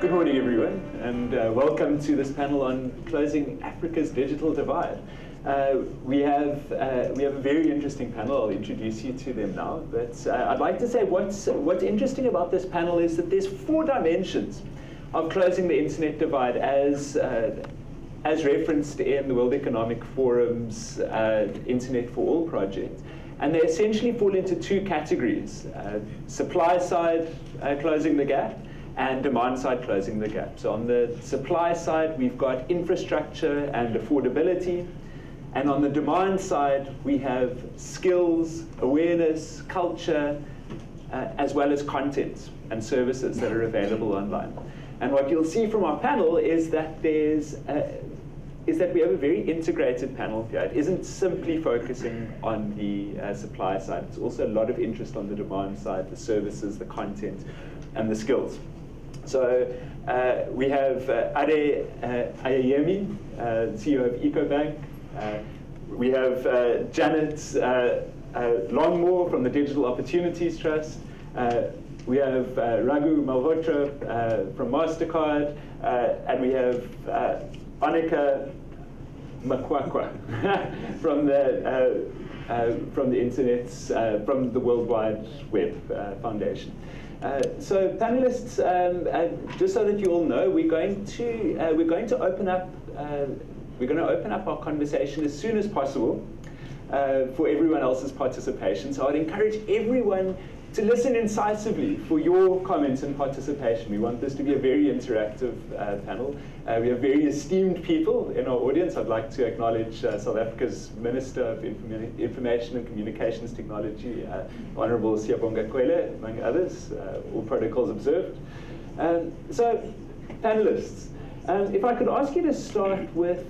Good morning, everyone, and welcome to this panel on closing Africa's digital divide. We have a very interesting panel. I'll introduce you to them now. But I'd like to say what's interesting about this panel is that there's 4 dimensions of closing the internet divide as referenced in the World Economic Forum's Internet for All project. And they essentially fall into 2 categories: supply side closing the gap, and demand side closing the gap. So on the supply side, we've got infrastructure and affordability. And on the demand side, we have skills, awareness, culture, as well as content and services that are available online. And what you'll see from our panel is that we have a very integrated panel here. It isn't simply focusing on the supply side. It's also a lot of interest on the demand side, the services, the content, and the skills. So we have Ade Ayeyemi, CEO of EcoBank. We have Janet Longmore from the Digital Opportunities Trust. We have Raghu Malhotra from MasterCard. And we have Annika Makwakwa from the World Wide Web Foundation. So panelists, just so that you all know, we're going to open up our conversation as soon as possible for everyone else's participation. So I'd encourage everyone to listen incisively for your comments and participation. We want this to be a very interactive panel. We have very esteemed people in our audience. I'd like to acknowledge South Africa's Minister of Information and Communications Technology, Honorable Siyabonga Kwele, among others, all protocols observed. So, panelists, if I could ask you to start with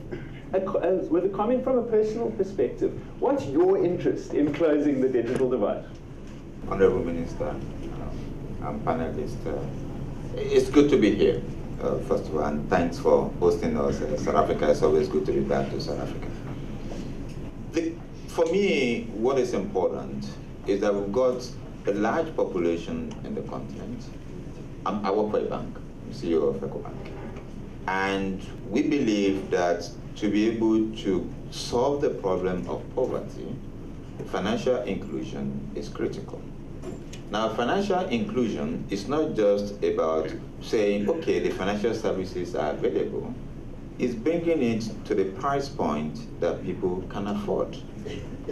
a comment from a personal perspective. What's your interest in closing the digital divide? Honorable Minister, and panelists, it's good to be here, first of all, and thanks for hosting us in South Africa. It's always good to be back to South Africa. For me, what is important is that we've got a large population in the continent. I work for a bank, I'm CEO of EcoBank, and we believe that to be able to solve the problem of poverty, financial inclusion is critical. Now, financial inclusion is not just about saying, okay, the financial services are available. It's bringing it to the price point that people can afford.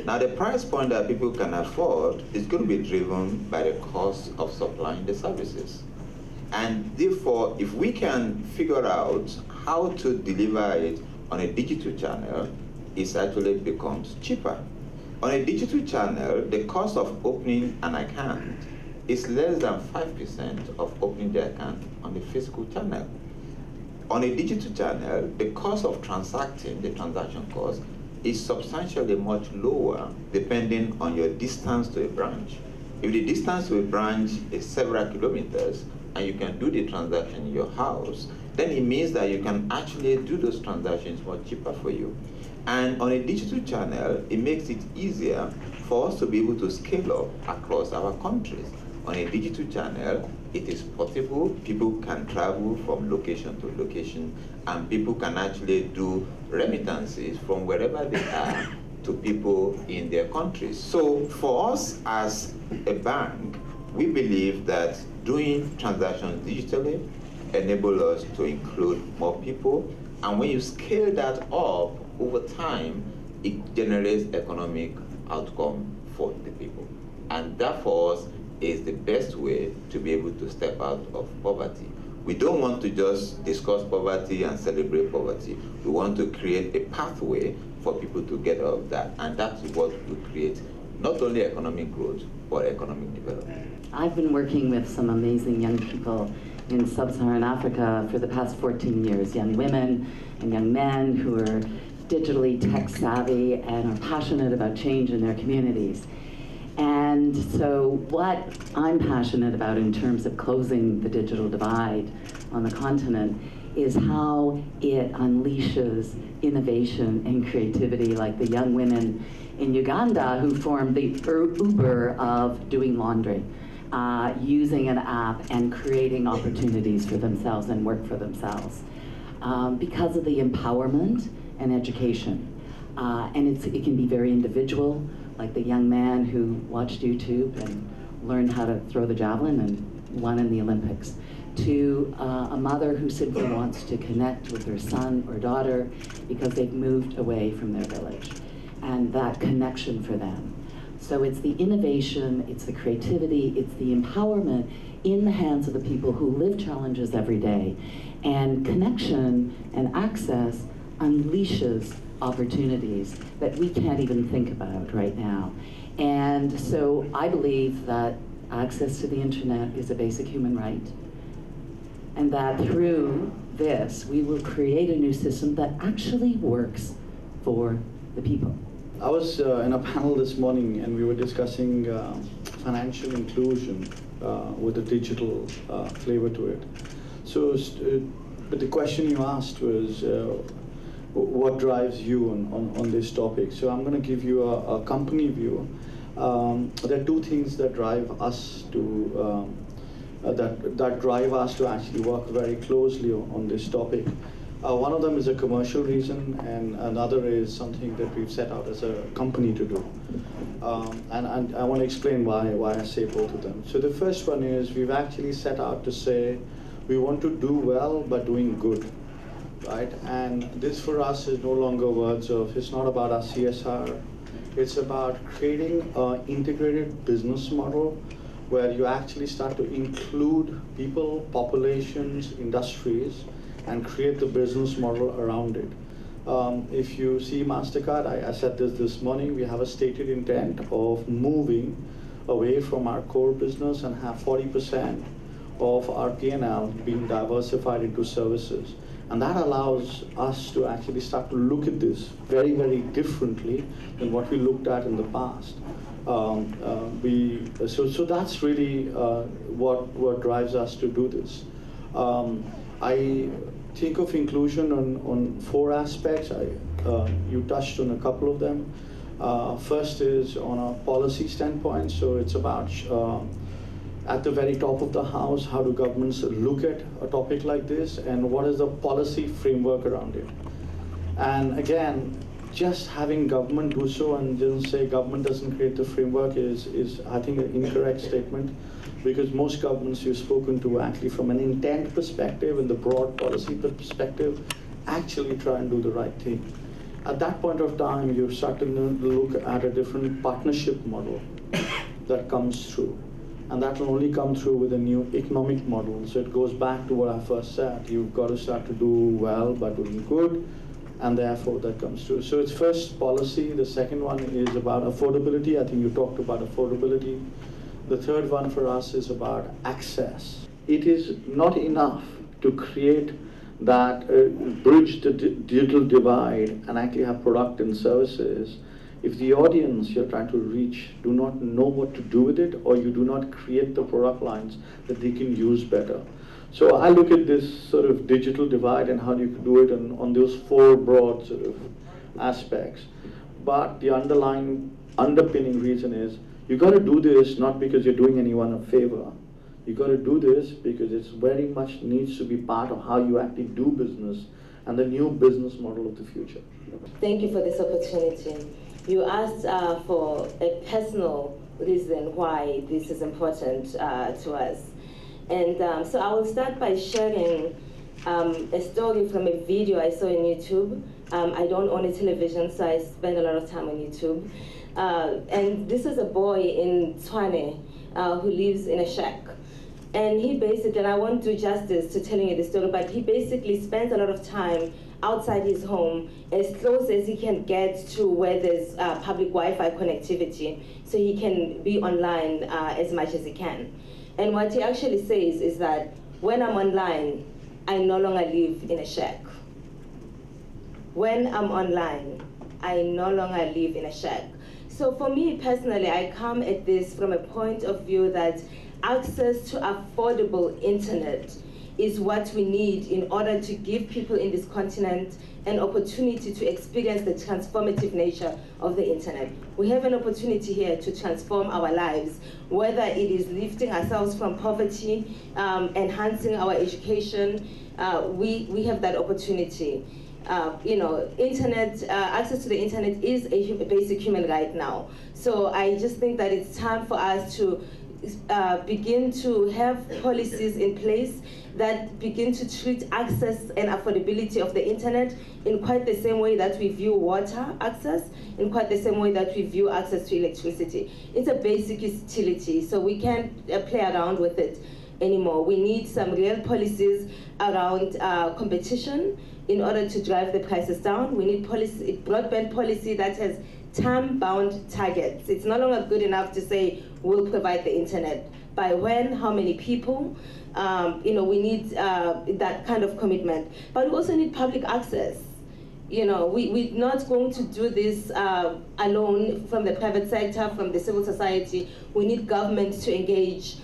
Now, the price point that people can afford is going to be driven by the cost of supplying the services. And therefore, if we can figure out how to deliver it on a digital channel, it actually becomes cheaper. On a digital channel, the cost of opening an account is less than 5% of opening the account on the physical channel. On a digital channel, the cost of transacting, the transaction cost, is substantially much lower depending on your distance to a branch. If the distance to a branch is several kilometers and you can do the transaction in your house, then it means that you can actually do those transactions much cheaper for you. And on a digital channel, it makes it easier for us to be able to scale up across our countries. On a digital channel, it is portable. People can travel from location to location, and people can actually do remittances from wherever they are to people in their countries. So for us as a bank, we believe that doing transactions digitally enable us to include more people. And when you scale that up, over time, it generates economic outcome for the people. And that for us is the best way to be able to step out of poverty. We don't want to just discuss poverty and celebrate poverty. We want to create a pathway for people to get out of that. And that's what will create not only economic growth, but economic development. I've been working with some amazing young people in sub-Saharan Africa for the past 14 years, young women and young men who are digitally tech savvy and are passionate about change in their communities. And so what I'm passionate about in terms of closing the digital divide on the continent is how it unleashes innovation and creativity, like the young women in Uganda who formed the Uber of doing laundry. using an app and creating opportunities for themselves and work for themselves because of the empowerment and education. And it can be very individual, like the young man who watched YouTube and learned how to throw the javelin and won in the Olympics, to a mother who simply wants to connect with her son or daughter because they've moved away from their village, and that connection for them. So it's the innovation, it's the creativity, it's the empowerment in the hands of the people who live challenges every day. And connection and access unleashes opportunities that we can't even think about right now. And so I believe that access to the internet is a basic human right, and that through this we will create a new system that actually works for the people. I was in a panel this morning and we were discussing financial inclusion with a digital flavor to it. So, but the question you asked was, what drives you on this topic? So I'm going to give you a company view. There are two things that drive us to that drive us to actually work very closely on this topic. One of them is a commercial reason, and another is something that we've set out as a company to do. And I want to explain why I say both of them. So the first one is we've actually set out to say we want to do well by doing good, right? And this for us is no longer words of, it's not about our CSR. It's about creating an integrated business model where you actually start to include people, populations, industries, and create the business model around it. If you see MasterCard, I said this morning, we have a stated intent of moving away from our core business and have 40% of our P&L being diversified into services. And that allows us to actually start to look at this very, very differently than what we looked at in the past. So that's really what drives us to do this. I think of inclusion on four aspects. You touched on a couple of them. First is on a policy standpoint. So it's about at the very top of the house, how do governments look at a topic like this, and what is the policy framework around it? And again, just having government do so and just say government doesn't create the framework is I think an incorrect statement, because most governments you've spoken to actually from an intent perspective and the broad policy perspective actually try and do the right thing. At that point of time, you start to look at a different partnership model that comes through. And that will only come through with a new economic model. So it goes back to what I first said. You've got to start to do well by doing good, and therefore that comes through. So it's first policy. The second one is about affordability. I think you talked about affordability. The third one for us is about access. It is not enough to create that bridge the digital divide and actually have product and services if the audience you're trying to reach do not know what to do with it, or you do not create the product lines that they can use better. So I look at this sort of digital divide and how you can do it on those four broad sort of aspects. But the underpinning reason is you got to do this not because you're doing anyone a favor. You got to do this because it's very much needs to be part of how you actually do business and the new business model of the future. Thank you for this opportunity. You asked for a personal reason why this is important to us. And so I will start by sharing a story from a video I saw on YouTube. I don't own a television, so I spend a lot of time on YouTube. And this is a boy in Tshwane who lives in a shack. And he basically, and I won't do justice to telling you the story, but he basically spends a lot of time outside his home, as close as he can get to where there's public Wi-Fi connectivity, so he can be online as much as he can. And what he actually says is that when I'm online, I no longer live in a shack. When I'm online, I no longer live in a shack. So for me personally, I come at this from a point of view that access to affordable internet is what we need in order to give people in this continent an opportunity to experience the transformative nature of the internet. We have an opportunity here to transform our lives, whether it is lifting ourselves from poverty, enhancing our education. We have that opportunity. Access to the internet is a basic human right now. So I just think that it's time for us to begin to have policies in place that begin to treat access and affordability of the internet in quite the same way that we view water access, in quite the same way that we view access to electricity. It's a basic utility, so we can't play around with it anymore. We need some real policies around competition in order to drive the prices down. We need broadband policy that has time-bound targets. It's no longer good enough to say we'll provide the internet. By when, how many people? We need that kind of commitment. But we also need public access. We're not going to do this alone from the private sector, from the civil society. We need government to engage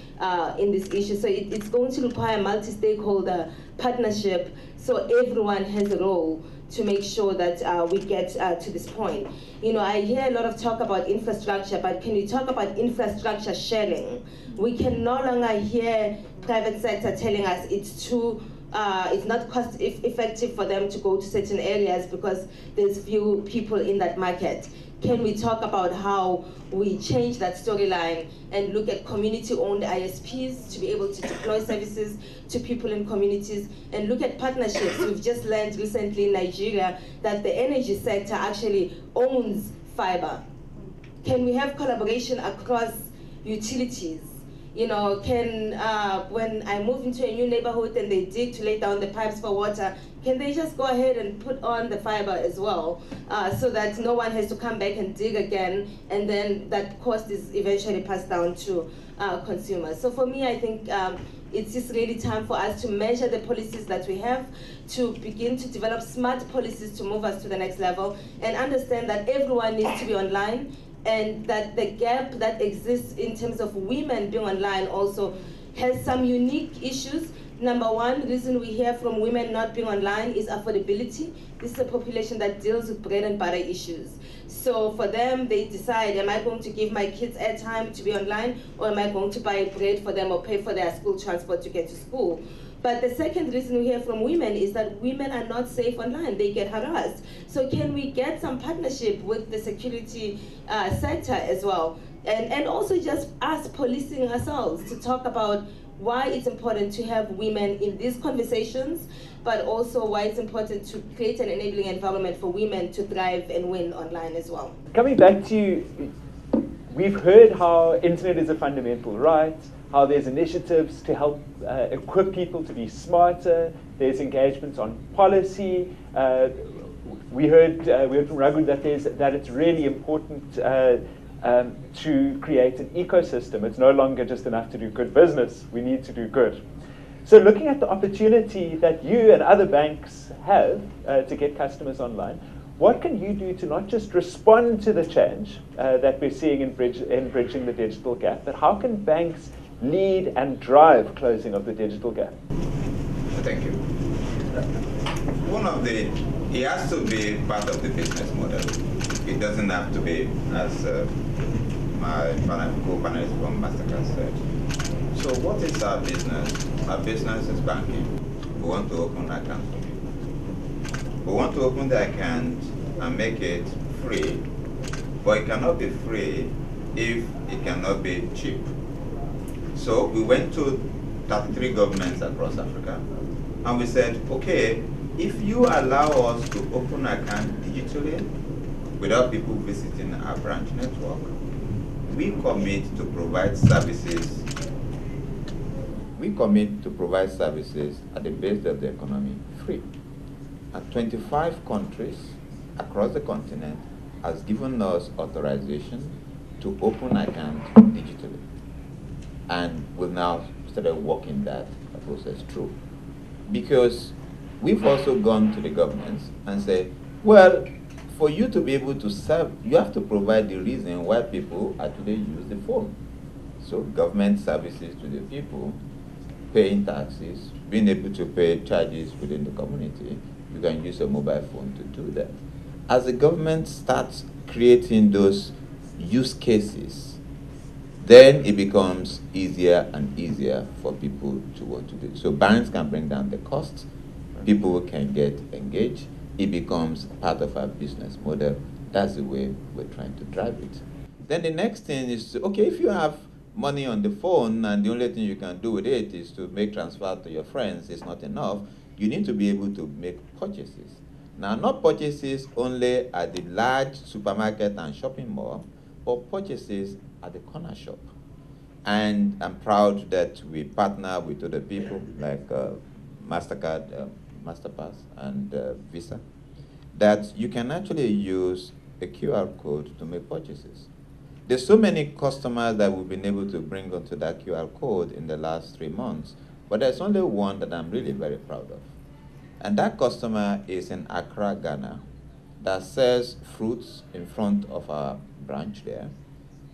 in this issue. So it's going to require multi-stakeholder partnership, so everyone has a role to make sure that we get to this point. I hear a lot of talk about infrastructure, but can you talk about infrastructure sharing? We can no longer hear private sector telling us it's not cost effective for them to go to certain areas because there's few people in that market. Can we talk about how we change that storyline and look at community-owned ISPs to be able to deploy services to people in communities, and look at partnerships? We've just learned recently in Nigeria that the energy sector actually owns fiber. Can we have collaboration across utilities? When I move into a new neighborhood and they dig to lay down the pipes for water, can they just go ahead and put on the fiber as well, so that no one has to come back and dig again, and then that cost is eventually passed down to consumers? So for me, I think it's just really time for us to measure the policies that we have, to begin to develop smart policies to move us to the next level, and understand that everyone needs to be online, and that the gap that exists in terms of women being online also has some unique issues. Number one reason we hear from women not being online is affordability. This is a population that deals with bread and butter issues. So for them, they decide, am I going to give my kids airtime to be online, or am I going to buy bread for them or pay for their school transport to get to school? But the second reason we hear from women is that women are not safe online. They get harassed. So can we get some partnership with the security sector as well? And also just us policing ourselves to talk about why it's important to have women in these conversations, but also why it's important to create an enabling environment for women to thrive and win online as well. Coming back to you, we've heard how internet is a fundamental right, how there's initiatives to help equip people to be smarter, there's engagements on policy. We heard from Raghu that it's really important to create an ecosystem. It's no longer just enough to do good business. We need to do good. So looking at the opportunity that you and other banks have to get customers online, what can you do to not just respond to the change that we're seeing in bridging the digital gap, but how can banks lead and drive closing of the digital gap? Thank you. It has to be part of the business model. It doesn't have to be, as my co-panelist from Mastercard said. So what is our business? Our business is banking. We want to open an account for people. We want to open the account and make it free, but it cannot be free if it cannot be cheap. So we went to 33 governments across Africa, and we said, okay, if you allow us to open an account digitally without people visiting our branch network, we commit to provide services. We commit to provide services at the base of the economy free. And 25 countries across the continent has given us authorization to open accounts digitally. And we've now started working that process through. Because we've also gone to the governments and said, well, for you to be able to serve, you have to provide the reason why people actually use the phone. So government services to the people, paying taxes, being able to pay charges within the community, you can use a mobile phone to do that. As the government starts creating those use cases, then it becomes easier and easier for people to want to do it. So banks can bring down the costs, people can get engaged, it becomes part of our business model. That's the way we're trying to drive it. Then the next thing is, okay, if you have money on the phone and the only thing you can do with it is to make transfer to your friends, it's not enough. You need to be able to make purchases. Now, not purchases only at the large supermarket and shopping mall, but purchases at the corner shop. And I'm proud that we partner with other people like MasterCard, MasterPass, and Visa, that you can actually use a QR code to make purchases. There's so many customers that we've been able to bring onto that QR code in the last 3 months, but there's only one that I'm really very proud of. And that customer is in Accra, Ghana, that sells fruits in front of our branch there,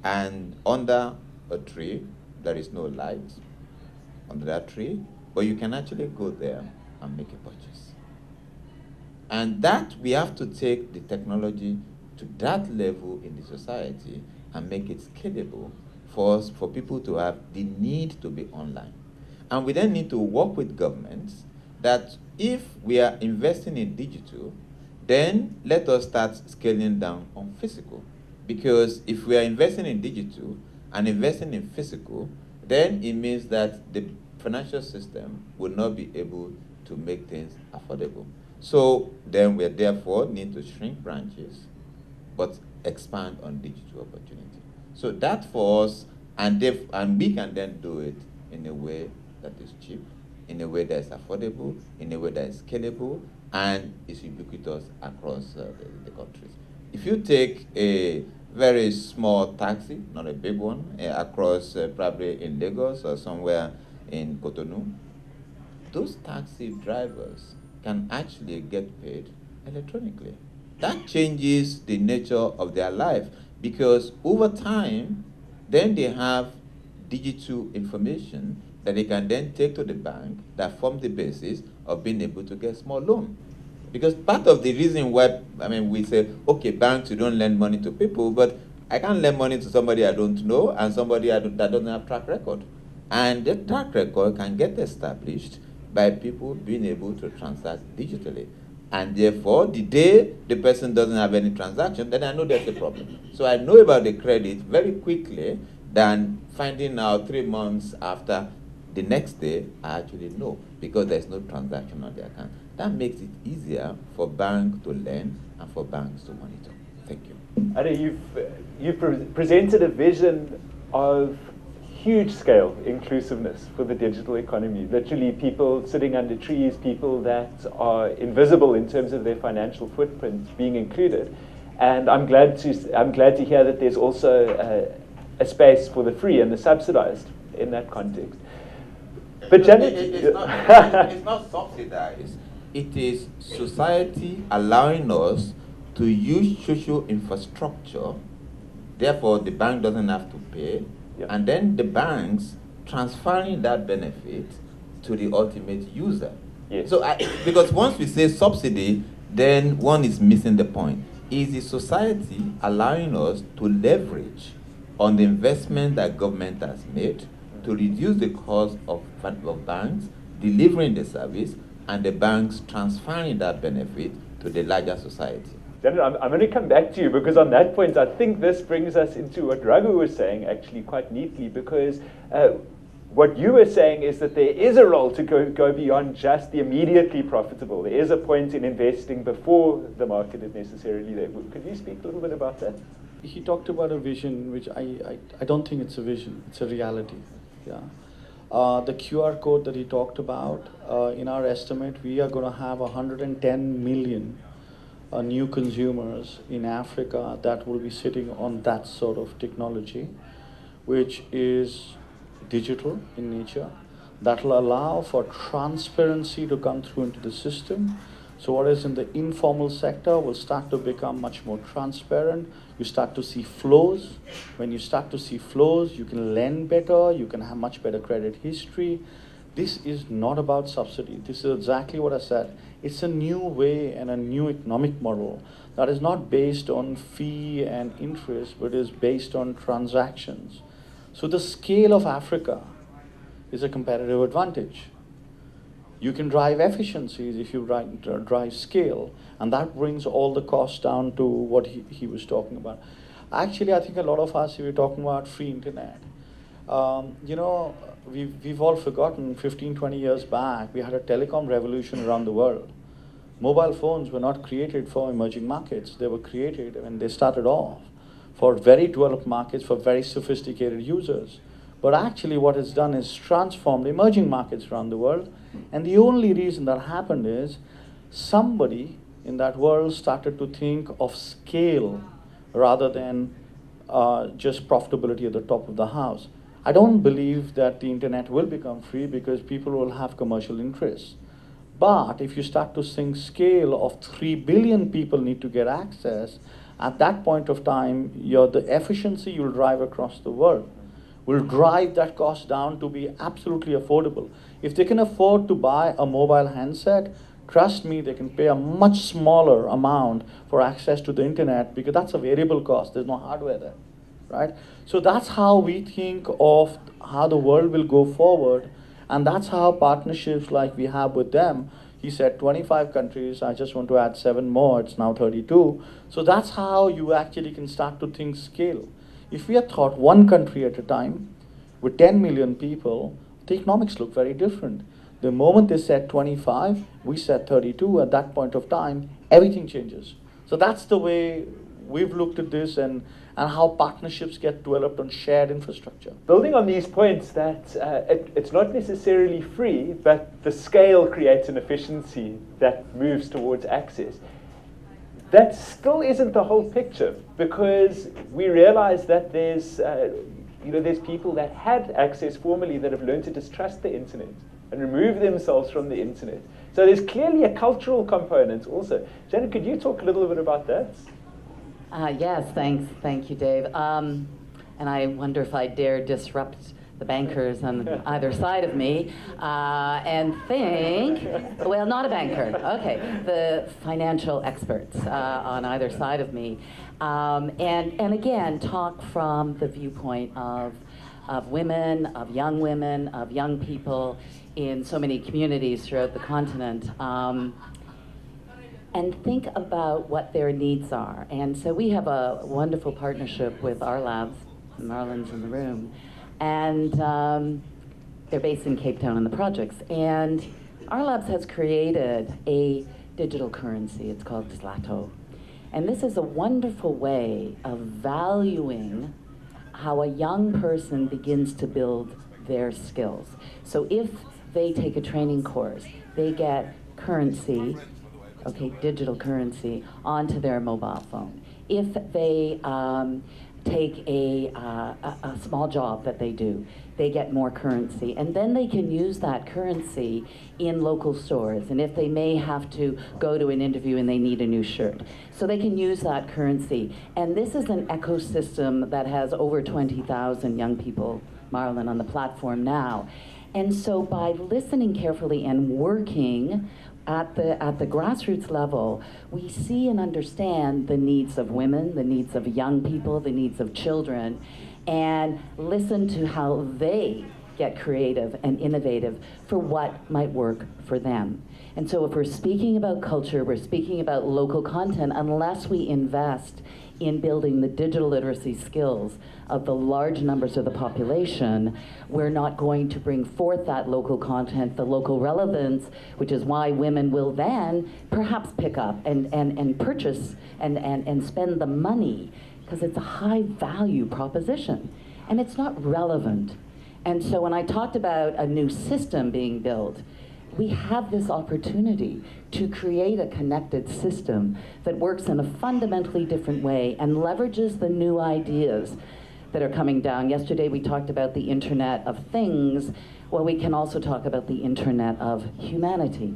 and under a tree, there is no light under that tree, but you can actually go there and make a purchase. And that, we have to take the technology to that level in the society and make it scalable for us, for people to have the need to be online. And we then need to work with governments that if we are investing in digital, then let us start scaling down on physical. Because if we are investing in digital and investing in physical, then it means that the financial system will not be able to make things affordable. So then we therefore need to shrink branches, but expand on digital opportunity. So that for us, and we can then do it in a way that is cheap, in a way that is affordable, in a way that is scalable, and is ubiquitous across the countries. If you take a very small taxi, not a big one, across probably in Lagos or somewhere in Cotonou, those taxi drivers can actually get paid electronically. That changes the nature of their life, because over time, then they have digital information that they can then take to the bank that form the basis of being able to get small loan. Because part of the reason why, we say, okay, banks, you don't lend money to people, but I can't lend money to somebody I don't know and somebody that doesn't have track record. And that track record can get established by people being able to transact digitally. And therefore, the day the person doesn't have any transaction, then I know there's a problem. So I know about the credit very quickly than finding out 3 months after. The next day, I actually know, because there's no transaction on the account. That makes it easier for banks to lend and for banks to monitor. Thank you. Ade, you've presented a vision of huge scale inclusiveness for the digital economy. Literally people sitting under trees, people that are invisible in terms of their financial footprint being included. And I'm glad to hear that there's also a space for the free and the subsidized in that context. But Janet, it's not subsidized. It is society allowing us to use social infrastructure. Therefore, the bank doesn't have to pay. Yep. And then the banks transferring that benefit to the ultimate user. Yes. So, because once we say subsidy, then one is missing the point. Is the society allowing us to leverage on the investment that government has made to reduce the cost of banks delivering the service, and the banks transferring that benefit to the larger society? Janet, I'm going to come back to you, because on that point, I think this brings us into what Raghu was saying actually quite neatly, because what you were saying is that there is a role to go beyond just the immediately profitable. There is a point in investing before the market is necessarily there. Could you speak a little bit about that? He talked about a vision, which I don't think it's a vision, it's a reality. Yeah. The QR code that he talked about, in our estimate, we are going to have 110 million new consumers in Africa that will be sitting on that sort of technology, which is digital in nature, that will allow for transparency to come through into the system. So what is in the informal sector will start to become much more transparent. You start to see flows. When you start to see flows, you can lend better, you can have much better credit history. this is not about subsidy. This is exactly what I said. It's a new way and a new economic model that is not based on fee and interest, but is based on transactions. So the scale of Africa is a competitive advantage. You can drive efficiencies if you drive scale, and that brings all the costs down to what he was talking about. Actually, I think a lot of us, we were talking about free internet. You know, we've all forgotten 15, 20 years back, we had a telecom revolution around the world. Mobile phones were not created for emerging markets. They were created when they started off for very developed markets, for very sophisticated users. But actually what it's done is transformed emerging markets around the world. And the only reason that happened is somebody in that world started to think of scale rather than just profitability at the top of the house. I don't believe that the internet will become free because people will have commercial interests. But if you start to think scale of 3 billion people need to get access, at that point of time, the efficiency you'll drive across the world will drive that cost down to be absolutely affordable. If they can afford to buy a mobile handset, trust me, they can pay a much smaller amount for access to the internet because that's a variable cost. There's no hardware there, right? So that's how we think of how the world will go forward, and that's how partnerships like we have with them. He said 25 countries, I just want to add 7 more, it's now 32. So that's how you actually can start to think scale. If we had thought one country at a time with 10 million people, the economics look very different. The moment they said 25, we said 32, at that point of time, everything changes. So that's the way we've looked at this and how partnerships get developed on shared infrastructure. Building on these points that it's not necessarily free, but the scale creates an efficiency that moves towards access. That still isn't the whole picture, because we realize that there's people that had access formerly that have learned to distrust the internet and remove themselves from the internet. So there's clearly a cultural component also. Janet, could you talk a little bit about that? Yes, thank you, Dave. And I wonder if I dare disrupt the bankers on either side of me and think, well, not a banker, okay, the financial experts on either side of me. And again, talk from the viewpoint of women, of young people in so many communities throughout the continent. And think about what their needs are. And so we have a wonderful partnership with our labs, Marlon's in the room, and they're based in Cape Town in the projects. And our labs has created a digital currency. It's called Zlato. And this is a wonderful way of valuing how a young person begins to build their skills. So if they take a training course, they get currency, okay, digital currency, onto their mobile phone. If they take a small job that they do, they get more currency. And then they can use that currency in local stores. And if they may have to go to an interview and they need a new shirt, so they can use that currency. And this is an ecosystem that has over 20,000 young people, Marlon, on the platform now. And so by listening carefully and working at the grassroots level, we see and understand the needs of women, the needs of young people, the needs of children, and listen to how they get creative and innovative for what might work for them. And so if we're speaking about culture, we're speaking about local content, unless we invest in building the digital literacy skills of the large numbers of the population, we're not going to bring forth that local content, the local relevance, which is why women will then perhaps pick up and purchase and spend the money, because it's a high value proposition and it's not relevant. And so when I talked about a new system being built, we have this opportunity to create a connected system that works in a fundamentally different way and leverages the new ideas that are coming down. Yesterday we talked about the Internet of Things. Well, we can also talk about the Internet of Humanity.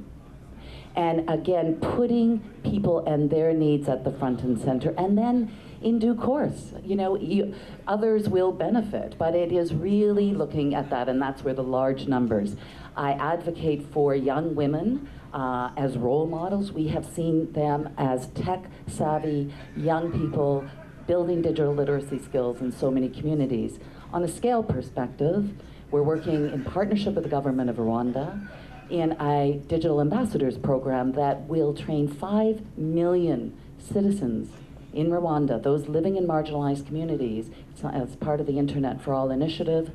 And again, putting people and their needs at the front and center, and then in due course, others will benefit, but it is really looking at that, and that's where the large numbers. I advocate for young women as role models. We have seen them as tech-savvy young people building digital literacy skills in so many communities. On a scale perspective, we're working in partnership with the government of Rwanda in a digital ambassadors program that will train 5 million citizens in Rwanda, those living in marginalized communities, as part of the Internet for All initiative,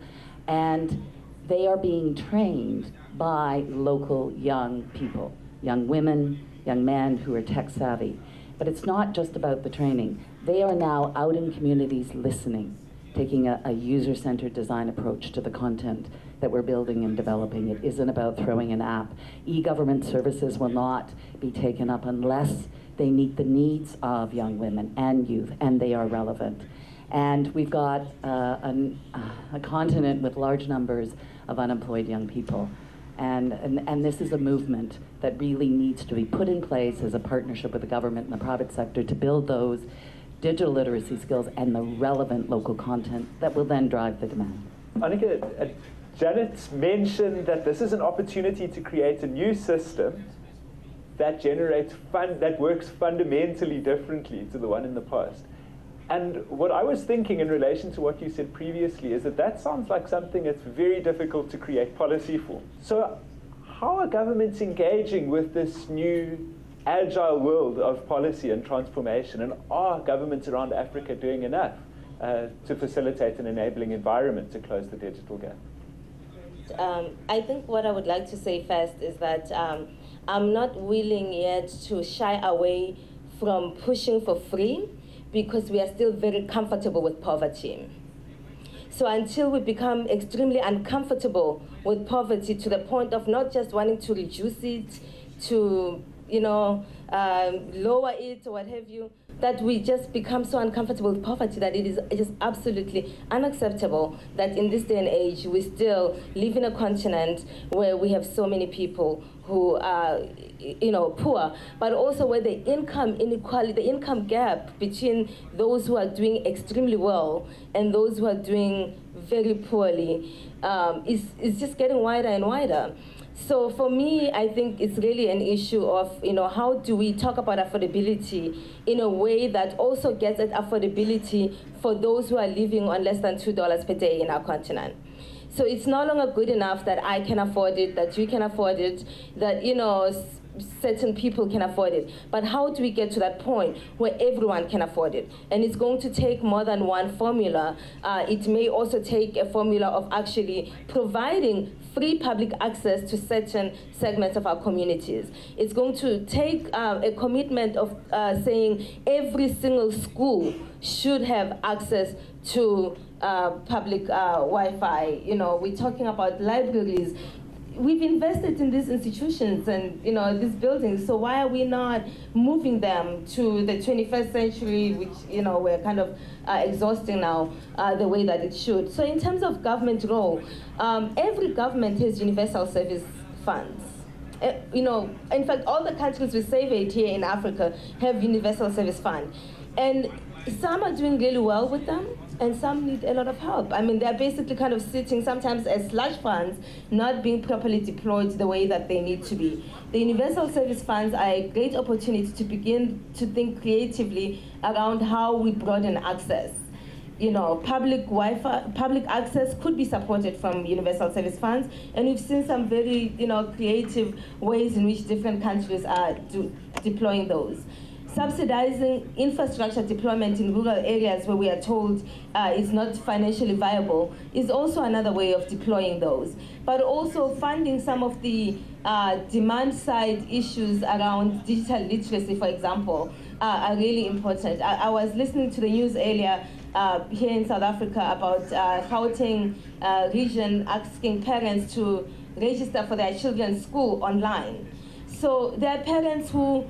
and they are being trained by local young people, young women, young men who are tech savvy. But it's not just about the training. They are now out in communities listening, taking a user-centered design approach to the content that we're building and developing. It isn't about throwing an app. E-government services will not be taken up unless they meet the needs of young women and youth, and they are relevant. And we've got a continent with large numbers of unemployed young people. And this is a movement that really needs to be put in place as a partnership with the government and the private sector to build those digital literacy skills and the relevant local content that will then drive the demand. Annika, Janet mentioned that this is an opportunity to create a new system that generates that works fundamentally differently to the one in the past. And what I was thinking in relation to what you said previously is that that sounds like something that's very difficult to create policy for. So how are governments engaging with this new agile world of policy and transformation? And are governments around Africa doing enough to facilitate an enabling environment to close the digital gap? I think what I would like to say first is that I'm not willing yet to shy away from pushing for free, because we are still very comfortable with poverty. So until we become extremely uncomfortable with poverty to the point of not just wanting to reduce it, to lower it or what have you, that we just become so uncomfortable with poverty that it is absolutely unacceptable that in this day and age we still live in a continent where we have so many people who are poor, but also where the income inequality, the income gap between those who are doing extremely well and those who are doing very poorly is just getting wider and wider. So for me, I think it's really an issue of, how do we talk about affordability in a way that also gets at affordability for those who are living on less than $2 per day in our continent. So it's no longer good enough that I can afford it, that you can afford it, that, certain people can afford it. But how do we get to that point where everyone can afford it? And it's going to take more than one formula. It may also take a formula of actually providing free public access to certain segments of our communities. It's going to take a commitment of saying every single school should have access to public Wi-Fi. We're talking about libraries. We've invested in these institutions and these buildings, so why are we not moving them to the 21st century, which we're kind of exhausting now the way that it should. So in terms of government role, every government has universal service funds. In fact, all the countries we surveyed here in Africa have universal service fund, and some are doing really well with them, and some need a lot of help. I mean, they're basically kind of sitting sometimes as slush funds, not being properly deployed the way that they need to be. The universal service funds are a great opportunity to begin to think creatively around how we broaden access. Public Wi-Fi, public access could be supported from universal service funds, and we've seen some very, creative ways in which different countries are deploying those. Subsidizing infrastructure deployment in rural areas where we are told it's not financially viable is also another way of deploying those. But also funding some of the demand side issues around digital literacy, for example, are really important. I was listening to the news earlier here in South Africa about Gauteng region asking parents to register for their children's school online. So there are parents who,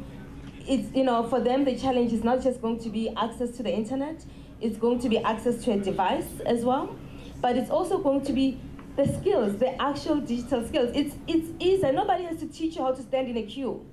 for them the challenge is not just going to be access to the internet, it's going to be access to a device as well, but it's also going to be the skills, the actual digital skills. It's easy, nobody has to teach you how to stand in a queue.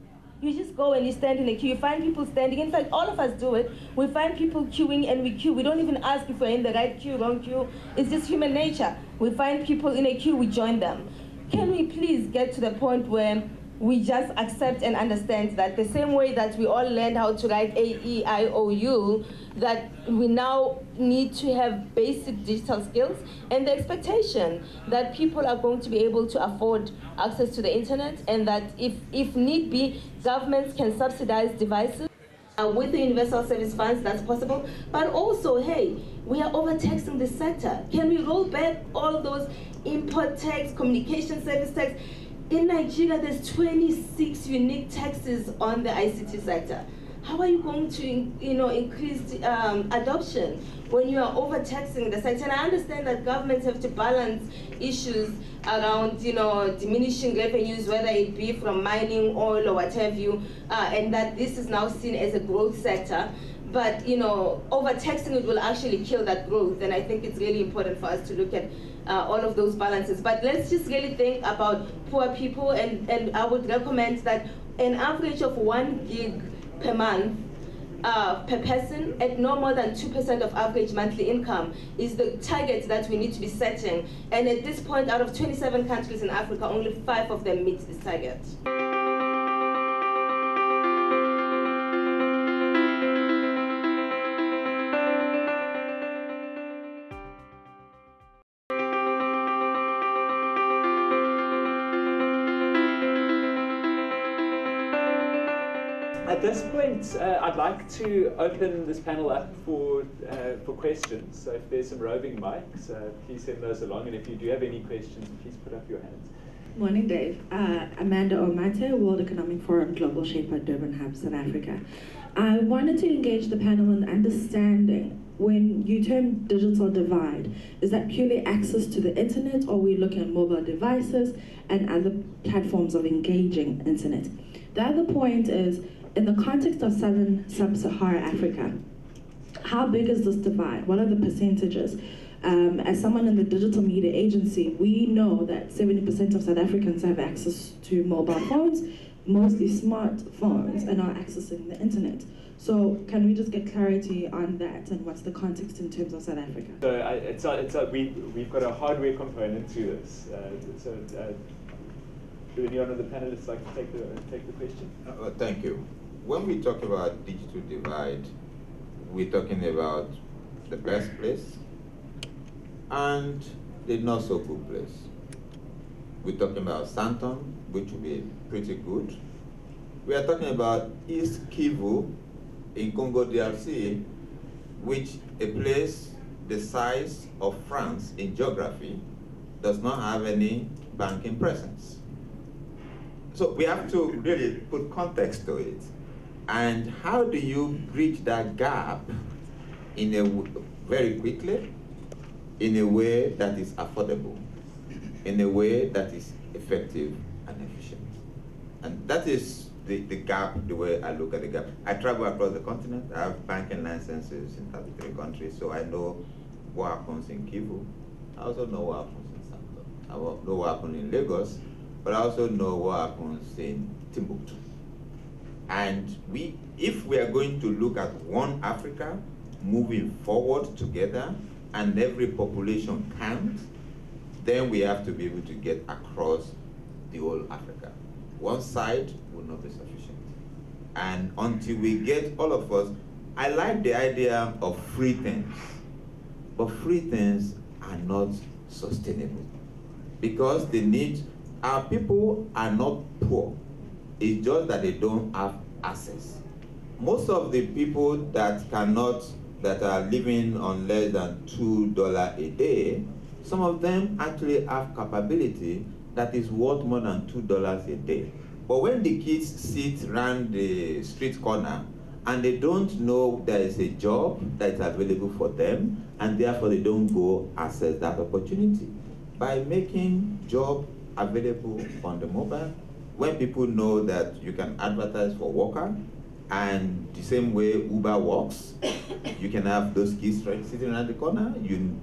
You just go and you stand in a queue, you find people standing. In fact, all of us do it. We find people queuing and we queue. We don't even ask if we're in the right queue, wrong queue. It's just human nature. We find people in a queue, we join them. can we please get to the point where we just accept and understand that the same way that we all learned how to write A-E-I-O-U, that we now need to have basic digital skills, and the expectation that people are going to be able to afford access to the internet, and that if need be, governments can subsidize devices. With the universal service funds, that's possible. But also, hey, we are overtaxing the sector. Can we roll back all those import tax, communication service tax? In Nigeria, there's 26 unique taxes on the ICT sector. How are you going to, increase adoption when you are overtaxing the sector? And I understand that governments have to balance issues around, diminishing revenues, whether it be from mining, oil, or what have you, and that this is now seen as a growth sector. But, overtaxing it will actually kill that growth. And I think it's really important for us to look at all of those balances. But let's just really think about poor people, and I would recommend that an average of 1 gig per month per person at no more than 2% of average monthly income is the target that we need to be setting. And at this point, out of 27 countries in Africa, only 5 of them meet this target. At this point, I'd like to open this panel up for questions. So if there's some roving mics, please send those along. And if you do have any questions, please put up your hands. Morning, Dave. Amanda Omate, World Economic Forum Global Shaper, Durban Hub, South Africa. I wanted to engage the panel in understanding, when you term digital divide, is that purely access to the internet, or are we looking at mobile devices and other platforms of engaging internet? The other point is, in the context of sub-Saharan Africa, how big is this divide? What are the percentages? As someone in the digital media agency, we know that 70% of South Africans have access to mobile phones, mostly smartphones, and are accessing the internet. So can we just get clarity on that, and what's the context in terms of South Africa? So we've got a hardware component to this. Do anyone of the panelists like to take the question? Thank you. When we talk about digital divide, we're talking about the best place and the not so good place. We're talking about Santon, which will be pretty good. We are talking about East Kivu in Congo DRC, which a place the size of France in geography does not have any banking presence. So we have to really put context to it. And how do you bridge that gap very quickly, in a way that is affordable, in a way that is effective and efficient? And that is the gap, the way I look at the gap. I travel across the continent. I have banking licenses in 33 countries, so I know what happens in Kivu. I also know what happens in Santo. I know what happens in Lagos, but I also know what happens in Timbuktu. And if we are going to look at one Africa moving forward together, and every population counts, then we have to be able to get across the whole Africa. One side will not be sufficient. And until we get all of us, I like the idea of free things, but free things are not sustainable, because our people are not poor. It's just that they don't have access. Most of the people that are living on less than $2 a day, some of them actually have capability that is worth more than $2 a day. But when the kids sit around the street corner and they don't know there is a job that is available for them, and therefore they don't go access that opportunity. By making job available on the mobile, when people know that you can advertise for worker, and the same way Uber works, you can have those kids sitting around the corner,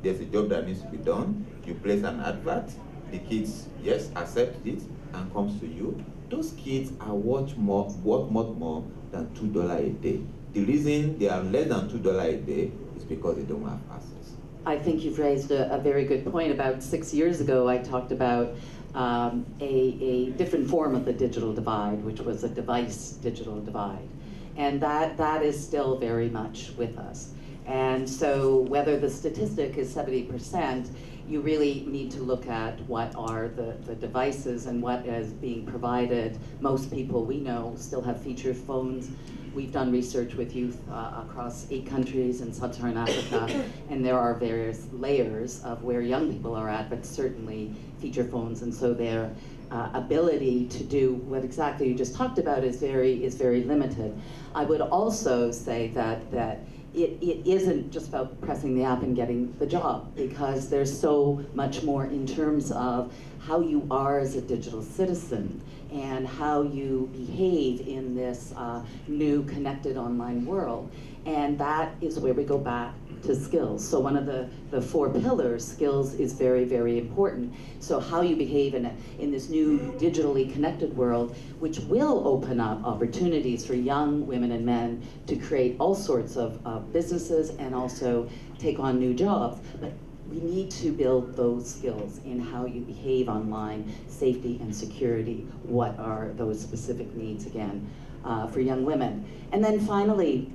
there's a job that needs to be done, you place an advert, the kids, yes, accept it, and comes to you. Those kids are worth much more than $2 a day. The reason they are less than $2 a day is because they don't have access. I think you've raised a very good point. About 6 years ago, I talked about a different form of the digital divide, which was a device digital divide. And that is still very much with us. And so whether the statistic is 70%, you really need to look at what are the devices and what is being provided. Most people we know still have feature phones. We've done research with youth across 8 countries in sub-Saharan Africa, and there are various layers of where young people are at, but certainly feature phones, and so their ability to do what exactly you just talked about is very limited. I would also say that it isn't just about pressing the app and getting the job, because there's so much more in terms of how you are as a digital citizen and how you behave in this new connected online world. And that is where we go back to skills. So one of the 4 pillars, skills, is very important. So how you behave in this new digitally connected world, which will open up opportunities for young women and men to create all sorts of businesses and also take on new jobs. But we need to build those skills in how you behave online, safety and security. What are those specific needs, again, for young women? And then finally,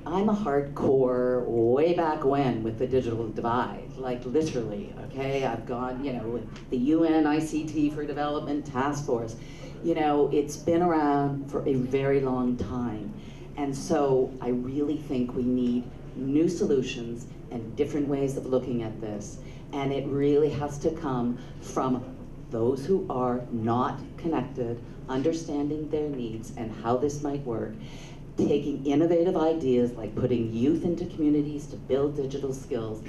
I'm a hardcore way back when with the digital divide, like literally, okay? I've gone, with the UN ICT for Development Task Force. It's been around for a very long time. And so I really think we need new solutions and different ways of looking at this. And it really has to come from those who are not connected, understanding their needs and how this might work, taking innovative ideas like putting youth into communities to build digital skills,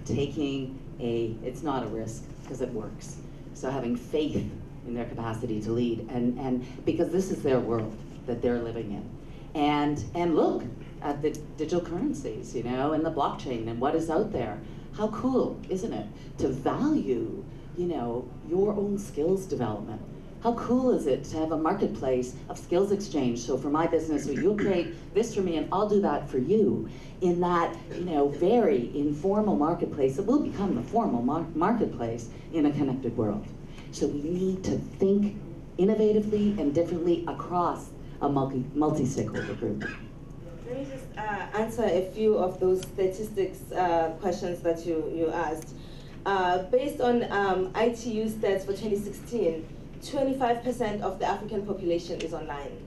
it's not a risk because it works. So having faith in their capacity to lead, and because this is their world that they're living in. And look at the digital currencies, and the blockchain and what is out there. How cool, isn't it, to value, your own skills development. How cool is it to have a marketplace of skills exchange? So for my business, you'll create this for me and I'll do that for you, in that very informal marketplace that will become the formal marketplace in a connected world. So we need to think innovatively and differently across a multi-stakeholder group. Let me just answer a few of those statistics questions that you asked. Based on ITU stats for 2016, 25% of the African population is online.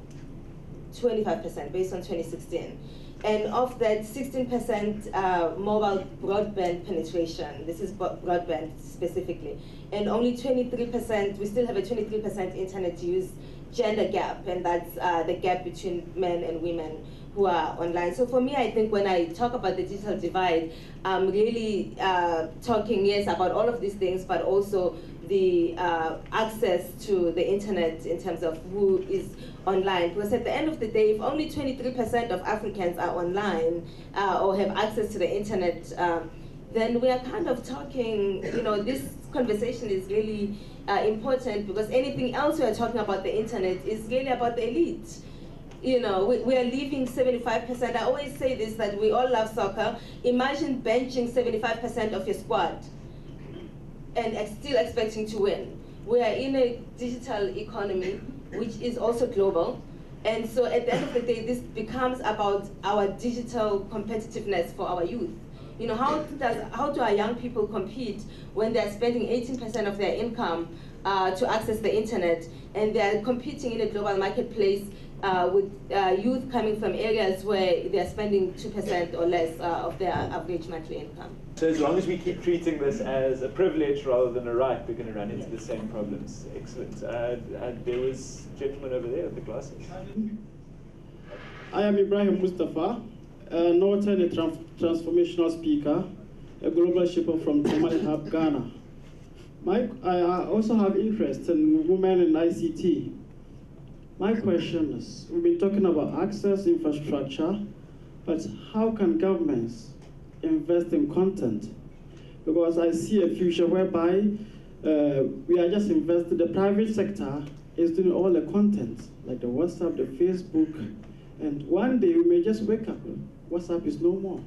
25% based on 2016. And of that, 16% mobile broadband penetration. This is broadband specifically. And only 23%, we still have a 23% internet use gender gap, and that's the gap between men and women who are online. So for me, I think when I talk about the digital divide, I'm really talking, yes, about all of these things, but also the access to the internet in terms of who is online. Because at the end of the day, if only 23% of Africans are online or have access to the internet, then we are kind of talking, this conversation is really important, because anything else we are talking about the internet is really about the elite. We are leaving 75%. I always say this, that we all love soccer. Imagine benching 75% of your squad and still expecting to win. We are in a digital economy, which is also global. And so at the end of the day, this becomes about our digital competitiveness for our youth. How do our young people compete when they're spending 18% of their income to access the internet, and they're competing in a global marketplace with youth coming from areas where they're spending 2% or less of their average monthly income? So as long as we keep treating this as a privilege rather than a right, we're going to run into the same problems. Excellent. There was a gentleman over there with the glasses. I am Ibrahim Mustafa, a noted transformational speaker, a global shipper from Tamale Hub, Ghana. I also have interest in women in ICT. My question is, we've been talking about access infrastructure, but how can governments invest in content? Because I see a future whereby we are just investing, the private sector is doing all the content, like the WhatsApp, the Facebook, and one day we may just wake up, WhatsApp is no more.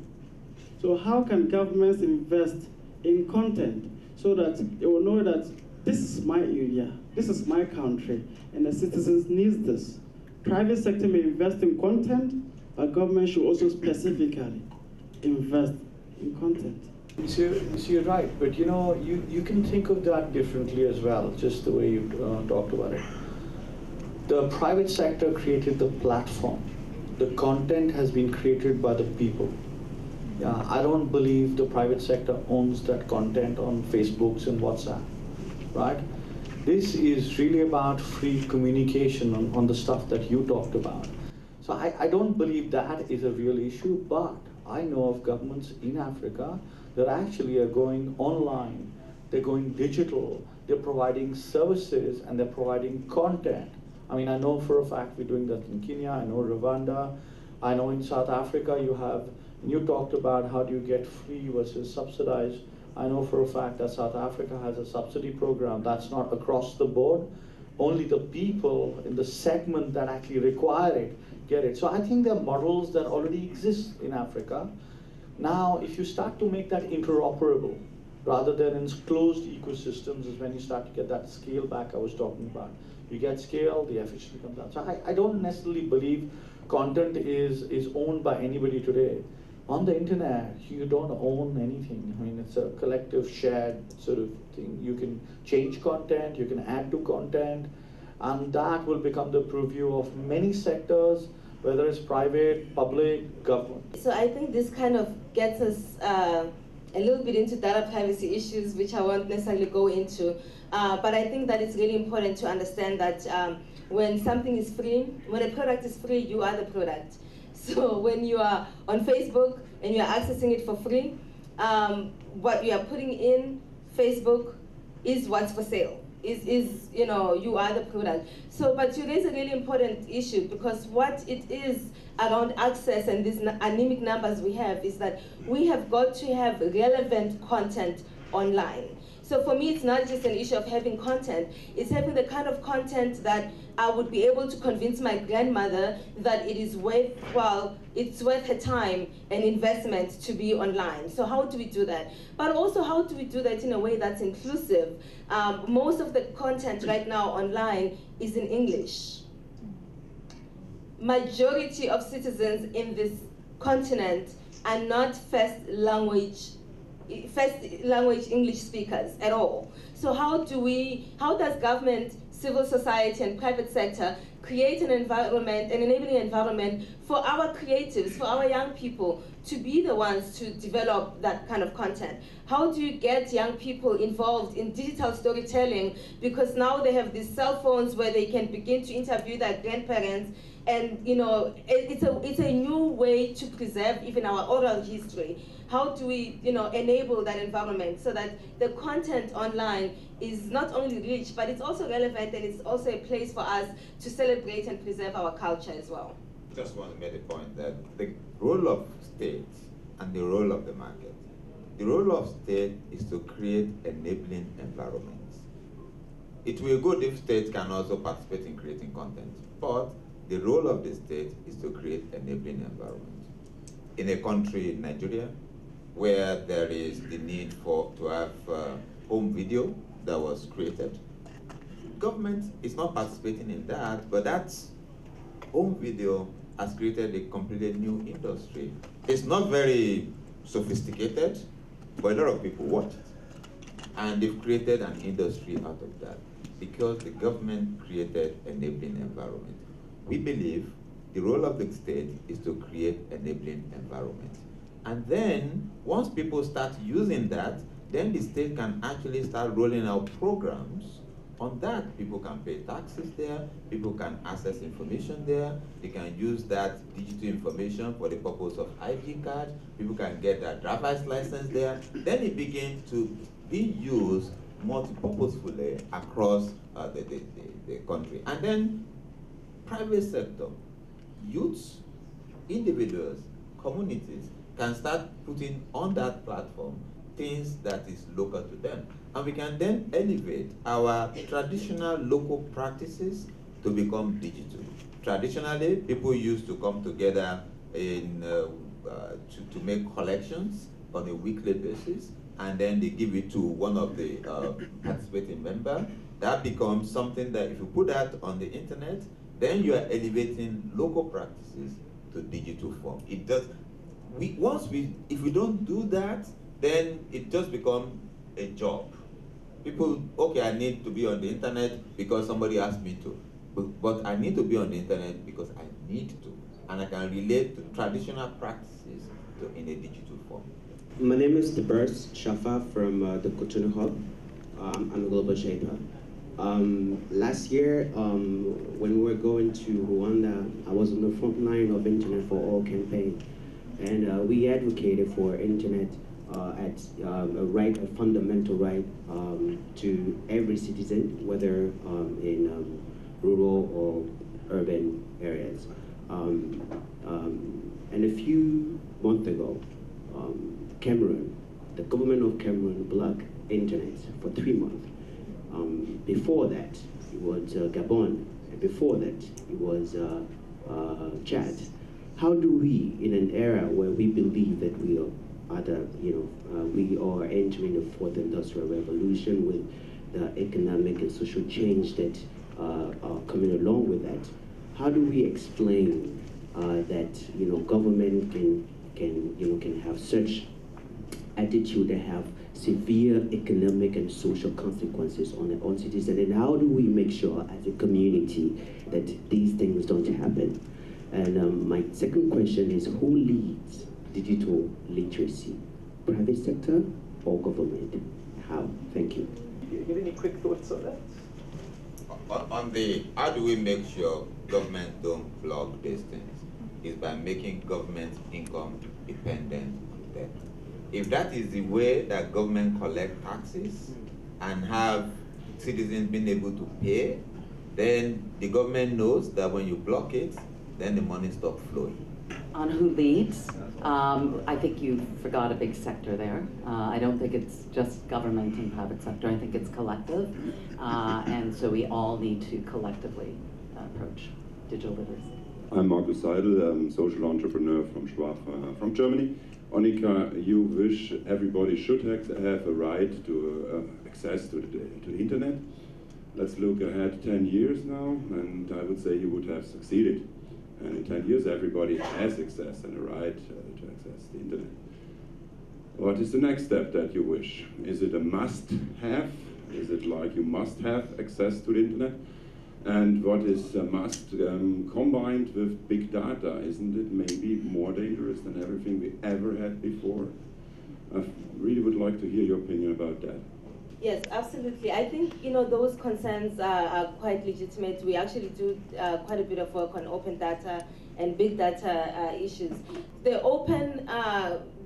So how can governments invest in content so that they will know that this is my area, this is my country, and the citizens need this. Private sector may invest in content, but government should also specifically invest in content. So you're right, but you know, you can think of that differently as well, just the way you talked about it. The private sector created the platform. The content has been created by the people. Yeah, I don't believe the private sector owns that content on Facebooks and WhatsApp, right? This is really about free communication on the stuff that you talked about. So I don't believe that is a real issue, but I know of governments in Africa that actually are going online, they're going digital, they're providing services and they're providing content. I mean, I know for a fact we're doing that in Kenya, I know Rwanda, I know in South Africa you talked about how do you get free versus subsidized. I know for a fact that South Africa has a subsidy program that's not across the board. Only the people in the segment that actually require it get it. So I think there are models that already exist in Africa. Now, if you start to make that interoperable, rather than in closed ecosystems, is when you start to get that scale back I was talking about. You get scale, the efficiency comes down. So I don't necessarily believe content is owned by anybody today. On the internet, you don't own anything. I mean, it's a collective shared sort of thing. You can change content, you can add to content, and that will become the purview of many sectors, whether it's private, public, government. So I think this kind of gets us a little bit into data privacy issues, which I won't necessarily go into. But I think that it's really important to understand that when something is free, when a product is free, you are the product. So when you are on Facebook and you're accessing it for free, what you are putting in Facebook is what's for sale. Is you know, you are the product. So, but you raise a really important issue, because what it is around access and these anemic numbers we have is that we have got to have relevant content online. So for me, it's not just an issue of having content, it's having the kind of content that I would be able to convince my grandmother that it is worthwhile, it's worth her time and investment to be online. So how do we do that? But also, how do we do that in a way that's inclusive? Most of the content right now online is in English. Majority of citizens in this continent are not first language English speakers at all. So how does government, civil society, and private sector create an environment, an enabling environment for our creatives, for our young people to be the ones to develop that kind of content? How do you get young people involved in digital storytelling? Because now they have these cell phones where they can begin to interview their grandparents, and you know, it's a new way to preserve even our oral history. How do we, you know, enable that environment so that the content online is not only rich, but it's also relevant, and it's also a place for us to celebrate and preserve our culture as well? Just want to make the point that the role of states and the role of the market. The role of state is to create enabling environments. It will be good if states can also participate in creating content, but the role of the state is to create enabling environments. In a country, Nigeria, where there is the need to have home video that was created, government is not participating in that, but that's home video has created a completely new industry. It's not very sophisticated, but a lot of people watch it. And they've created an industry out of that because the government created enabling environment. We believe the role of the state is to create enabling environment. And then, once people start using that, then the state can actually start rolling out programs on that. People can pay taxes there, people can access information there, they can use that digital information for the purpose of ID card, people can get their driver's license there. Then it begins to be used multi-purposefully across the country. And then private sector, youths, individuals, communities can start putting on that platform things that is local to them. And we can then elevate our traditional local practices to become digital. Traditionally, people used to come together to make collections on a weekly basis, and then they give it to one of the participating members, that becomes something that if you put that on the internet, then you are elevating local practices to digital form. It does. If we don't do that, then it just becomes a job. People, okay, I need to be on the internet because somebody asked me to, but I need to be on the internet because I need to, and I can relate to traditional practices in a digital form. My name is Debers Shafa from the Cotonou Hub. I'm a global shaper. Last year, when we were going to Rwanda, I was on the front line of Internet for All campaign, and we advocated for internet a fundamental right to every citizen, whether in rural or urban areas. And a few months ago, Cameroon, the government of Cameroon blocked internet for 3 months. Before that, it was Gabon, and before that, it was Chad. How do we, in an era where we believe that we are we are entering the fourth industrial revolution with the economic and social change that are coming along with that, how do we explain that government can have such attitude that have severe economic and social consequences on citizens, and how do we make sure as a community that these things don't happen? And my second question is, who leads digital literacy, private sector or government? How? Thank you. Do you have any quick thoughts on that? On the how do we make sure governments don't block these things, is by making government income dependent on them. If that is the way that government collect taxes and have citizens being able to pay, then the government knows that when you block it, then the money stops flowing. On who leads, I think you forgot a big sector there. I don't think it's just government and private sector. I think it's collective. And so we all need to collectively approach digital literacy. I'm Markus Seidel, I'm social entrepreneur from Schwab, from Germany. Onika, you wish everybody should have a right to access to the internet. Let's look ahead 10 years now, and I would say you would have succeeded. And in 10 years, everybody has access and a right to access the internet. What is the next step that you wish? Is it a must-have? Is it like you must have access to the internet? And what is a must combined with big data? Isn't it maybe more dangerous than everything we ever had before? I really would like to hear your opinion about that. Yes, absolutely. I think those concerns are quite legitimate. We actually do quite a bit of work on open data and big data issues. The open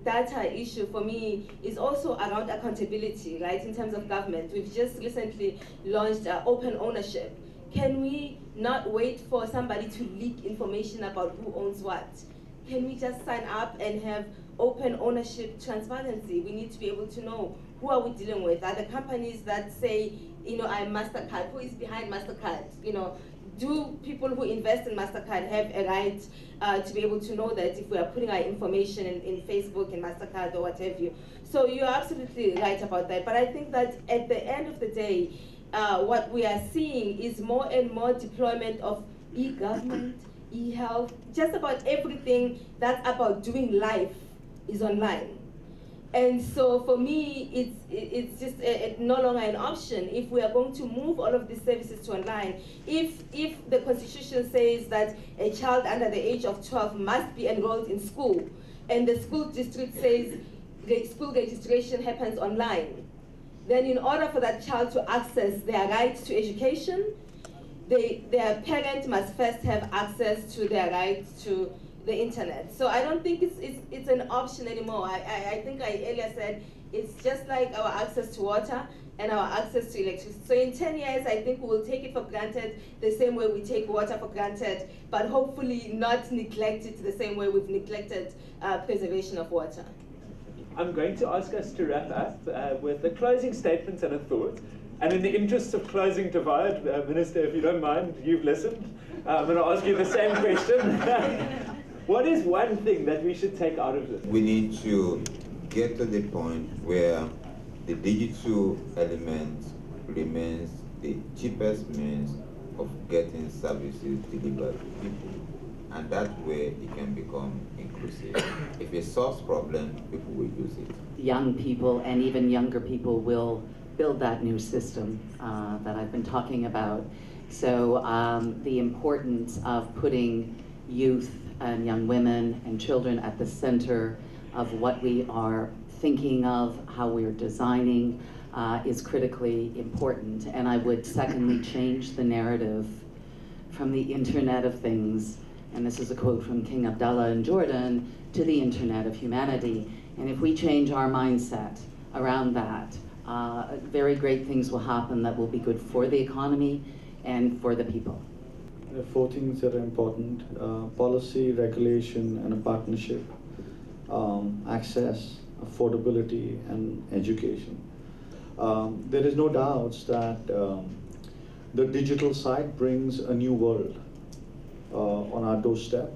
data issue for me is also around accountability, right? In terms of government, we've just recently launched open ownership. Can we not wait for somebody to leak information about who owns what? Can we just sign up and have open ownership transparency? We need to be able to know, who are we dealing with? Are the companies that say, I'm MasterCard, who is behind MasterCard? Do people who invest in MasterCard have a right to be able to know that if we are putting our information in Facebook and MasterCard or what have you? So you're absolutely right about that. But I think that at the end of the day, what we are seeing is more and more deployment of e-government, e-health, just about everything that's about doing life is online. And so for me, it's just no longer an option. If we are going to move all of these services to online, if the Constitution says that a child under the age of 12 must be enrolled in school, and the school district says school registration happens online, then in order for that child to access their right to education, their parent must first have access to their right to the internet. So I don't think it's an option anymore. I think I earlier said it's just like our access to water and our access to electricity. So in 10 years, I think we will take it for granted the same way we take water for granted, but hopefully not neglect it the same way we've neglected preservation of water. I'm going to ask us to wrap up with a closing statement and a thought. And in the interest of closing divide, Minister, if you don't mind, you've listened. I'm going to ask you the same question. What is one thing that we should take out of this? We need to get to the point where the digital element remains the cheapest means of getting services delivered to people. And that way it can become inclusive. If it solves problems, people will use it. Young people and even younger people will build that new system that I've been talking about. So the importance of putting youth and young women and children at the center of what we are thinking of, how we're designing, is critically important. And I would secondly change the narrative from the Internet of Things, and this is a quote from King Abdullah in Jordan, to the Internet of Humanity. And if we change our mindset around that, very great things will happen that will be good for the economy and for the people. There are 4 things that are important: policy, regulation, and a partnership, access, affordability, and education. There is no doubt that the digital side brings a new world on our doorstep.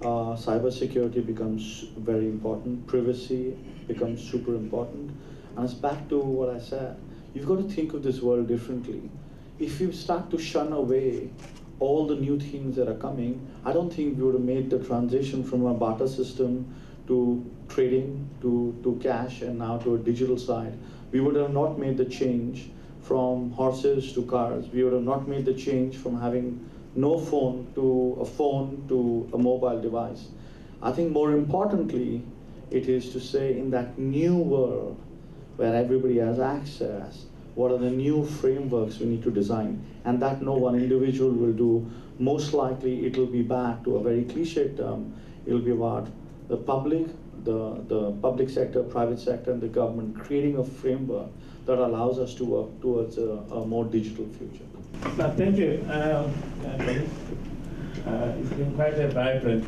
Cybersecurity becomes very important. Privacy becomes super important. And it's back to what I said. You've got to think of this world differently. If you start to shun away all the new things that are coming, I don't think we would have made the transition from a barter system to trading, to cash, and now to a digital side. We would have not made the change from horses to cars. We would have not made the change from having no phone to a mobile device. I think more importantly, it is to say in that new world where everybody has access, what are the new frameworks we need to design? And that no one individual will do. Most likely it'll be back to a very cliched term. It'll be about the public, the public sector, private sector, and the government creating a framework that allows us to work towards a more digital future. Thank you. It's been quite a vibrant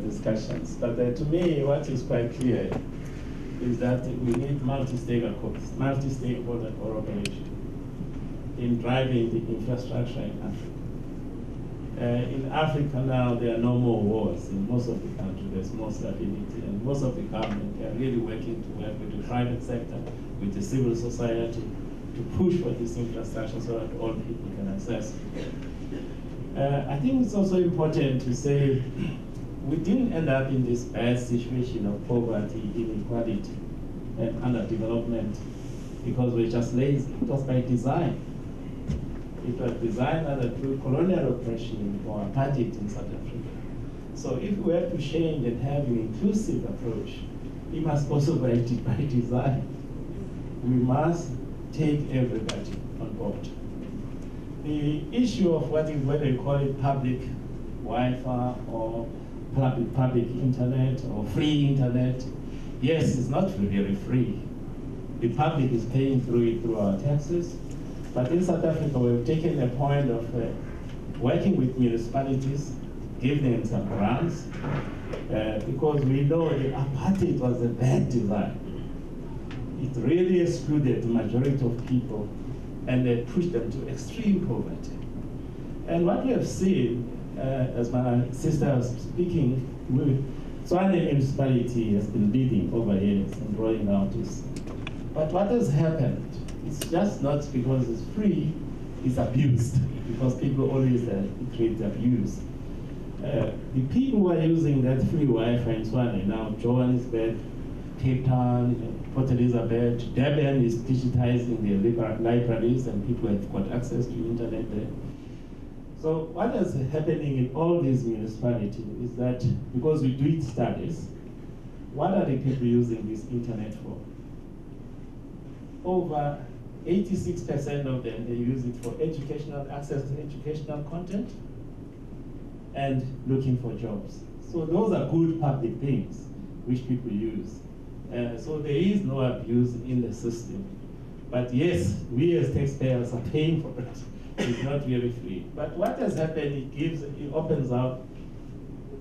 discussions, but to me what is quite clear is that we need multi-stakeholder cooperation in driving the infrastructure in Africa. In Africa now, there are no more wars. In most of the country, there's more stability, and most of the government are really working to work with the private sector, with the civil society, to push for this infrastructure so that all people can access it. I think it's also important to say we didn't end up in this bad situation of poverty, inequality, and underdevelopment because we're just lazy. It was by design. It was designed either through colonial oppression or apartheid in South Africa. So if we have to change and have an inclusive approach, we must also by design. We must take everybody on board. The issue of whether you call it public Wi-Fi or public internet or free internet, yes, it's not really free. The public is paying through our taxes. But in South Africa, we've taken a point of working with municipalities, giving them some grants, because we know the apartheid was a bad design. It really excluded the majority of people and pushed them to extreme poverty. And what we have seen, as my sister was speaking, Tshwane municipality has been leading over years in rolling out this. But what has happened, it's just not because it's free, it's abused, because people always create abuse. The people who are using that free Wi-Fi in Tshwane now, Johannesburg, Cape Town, Port Elizabeth, Durban is digitizing their libraries and people have got access to internet there. So what is happening in all these municipalities is that because we do studies, what are the people using this internet for? Over 86% of them, they use it for educational access to educational content and looking for jobs. So those are good public things which people use. So there is no abuse in the system. But yes, we as taxpayers are paying for it. It's not really free. But what has happened, it opens up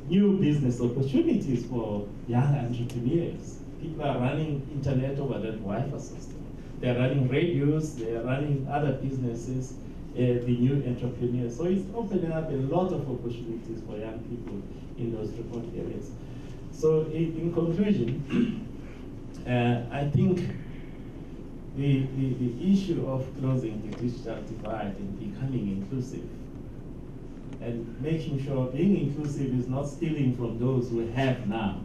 new business opportunities for young entrepreneurs. People are running internet over that Wi-Fi system. They're running radios, they're running other businesses, the new entrepreneurs. So it's opening up a lot of opportunities for young people in those remote areas. So in conclusion, I think the issue of closing the digital divide and becoming inclusive, and making sure being inclusive is not stealing from those who have now.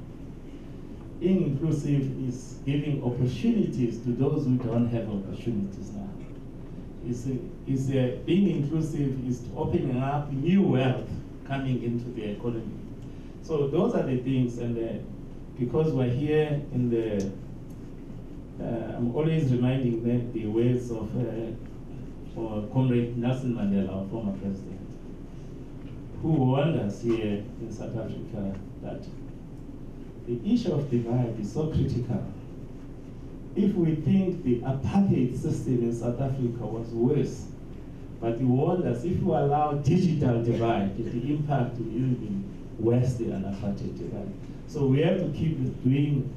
Being inclusive is giving opportunities to those who don't have opportunities now. Being inclusive is opening up new wealth coming into the economy. So those are the things, and because we're here in the, I'm always reminding them the words of Comrade Nelson Mandela, our former president, who warned us here in South Africa that the issue of divide is so critical. If we think the apartheid system in South Africa was worse, but he warned us if we allow digital divide, the impact will even be worse than an apartheid divide. So we have to keep doing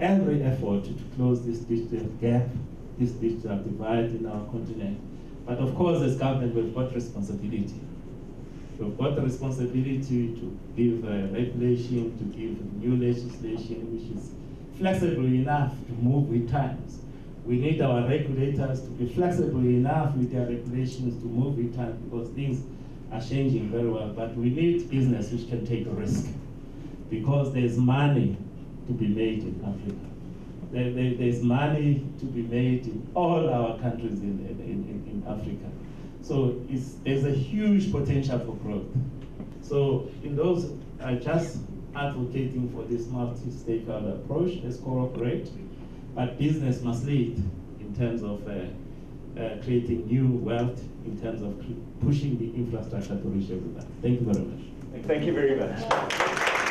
every effort to close this digital gap, this digital divide in our continent. But of course, as government, we've got responsibility. We've got the responsibility to give regulation, to give new legislation, which is flexible enough to move with times. We need our regulators to be flexible enough with their regulations to move with times, because things are changing very well. But we need business which can take a risk, because there's money to be made in Africa. There's money to be made in all our countries in Africa. So there's a huge potential for growth. So in those, I just advocating for this multi-stakeholder approach. Let's cooperate, but business must lead in terms of creating new wealth, in terms of pushing the infrastructure to reach everybody. Thank you very much. Thank you very much.